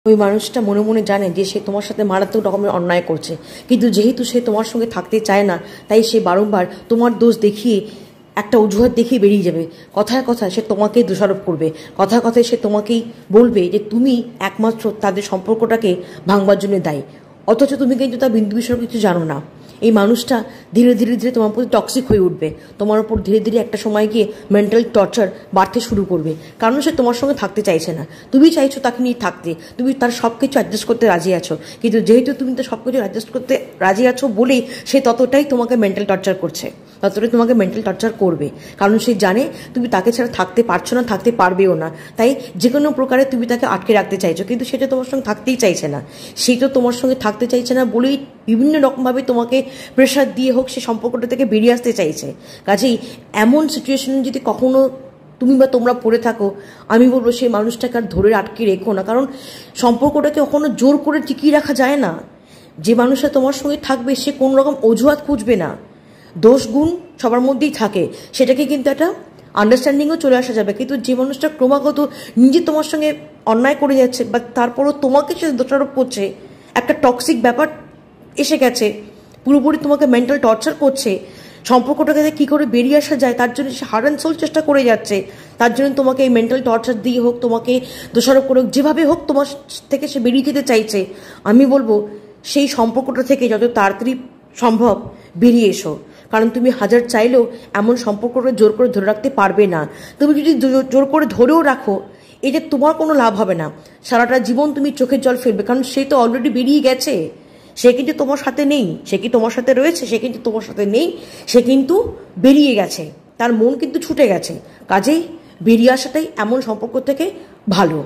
ওই মানুষটা মনে মনে জানে যে সে তোমার সাথে মারাত্মক রকমের অন্যায় করছে, কিন্তু যেহেতু সে তোমার সঙ্গে থাকতে চায় না, তাই সে বারংবার তোমার দোষ দেখিয়ে, একটা অজুহাত দেখিয়ে বেরিয়ে যাবে। কথায় কথায় সে তোমাকেই দোষারোপ করবে, কথায় কথায় সে তোমাকেই বলবে যে তুমি একমাত্র তাদের সম্পর্কটাকে ভাঙবার জন্য দায়ী, অথচ তুমি কিন্তু তার বিন্দু বিষয় কিছু জানো না। এই মানুষটা ধীরে ধীরে ধীরে তোমার প্রতি টক্সিক হয়ে উঠবে, তোমার উপর ধীরে ধীরে একটা সময় গিয়ে মেন্টাল টর্চার বাড়তে শুরু করবে, কারণ সে তোমার সঙ্গে থাকতে চাইছে না। তুমি চাইছো তাকে নিয়ে থাকতে, তুমি তার সব কিছু অ্যাডজাস্ট করতে রাজি আছো, কিন্তু যেহেতু তুমি তার সব কিছু অ্যাডজাস্ট করতে রাজি আছো বলেই সে ততটাই তোমাকে মেন্টাল টর্চার করছে, ততটাই তোমাকে মেন্টাল টর্চার করবে, কারণ সে জানে তুমি তাকে ছাড়া থাকতে পারছো না, থাকতে পারবেও না। তাই যে কোনো প্রকারে তুমি তাকে আটকে রাখতে চাইছো, কিন্তু সেটা তোমার সঙ্গে থাকতেই চাইছে না। সে তো তোমার সঙ্গে থাকতে চাইছে না বলেই বিভিন্ন রকমভাবে তোমাকে প্রেশার দিয়ে হোক সে সম্পর্কটা থেকে বেরিয়ে আসতে চাইছে। কাজেই এমন সিচুয়েশনে যদি কখনো তুমি বা তোমরা পড়ে থাকো, আমি বলবো সেই মানুষটাকে আর ধরে আটকে রেখো না, কারণ সম্পর্কটাকে কখনো জোর করে টিকিয়ে রাখা যায় না। যে মানুষটা তোমার সঙ্গে থাকবে সে কোনো রকম অজুহাত খুঁজবে না, দোষ গুণ সবার মধ্যেই থাকে, সেটাকে কিন্তু একটা আন্ডারস্ট্যান্ডিংও চলে আসা যাবে। কিন্তু যে মানুষটা ক্রমাগত নিজে তোমার সঙ্গে অন্যায় করে যাচ্ছে বা তারপরও তোমাকে সে দোষারোপ করছে, একটা টক্সিক ব্যাপার এসে গেছে, পুরোপুরি তোমাকে মেন্টাল টর্চার করছে, সম্পর্কটাকে কী করে বেরিয়ে আসা যায় তার জন্য সে হার্ট অ্যান্ড সোল চেষ্টা করে যাচ্ছে, তার জন্য তোমাকে এই মেন্টাল টর্চার দিয়ে হোক, তোমাকে দোষারোপ করে হোক, যেভাবে হোক তোমার থেকে সে বেরিয়ে যেতে চাইছে। আমি বলবো সেই সম্পর্কটা থেকে যত তাড়াতাড়ি সম্ভব বেরিয়ে এসো, কারণ তুমি হাজার চাইলেও এমন সম্পর্কটা জোর করে ধরে রাখতে পারবে না। তুমি যদি জোর করে ধরেও রাখো, এতে তোমার কোনো লাভ হবে না, সারাটা জীবন তুমি চোখের জল ফেলবে, কারণ সে তো অলরেডি বেরিয়ে গেছে, সে কিন্তু তোমার সাথে নেই। সে কি তোমার সাথে রয়েছে? সে কিন্তু তোমার সাথে নেই, সে কিন্তু বেরিয়ে গেছে, তার মন কিন্তু ছুটে গেছে। কাজেই বেরিয়ে আসাটাই এমন সম্পর্ক থেকে ভালো।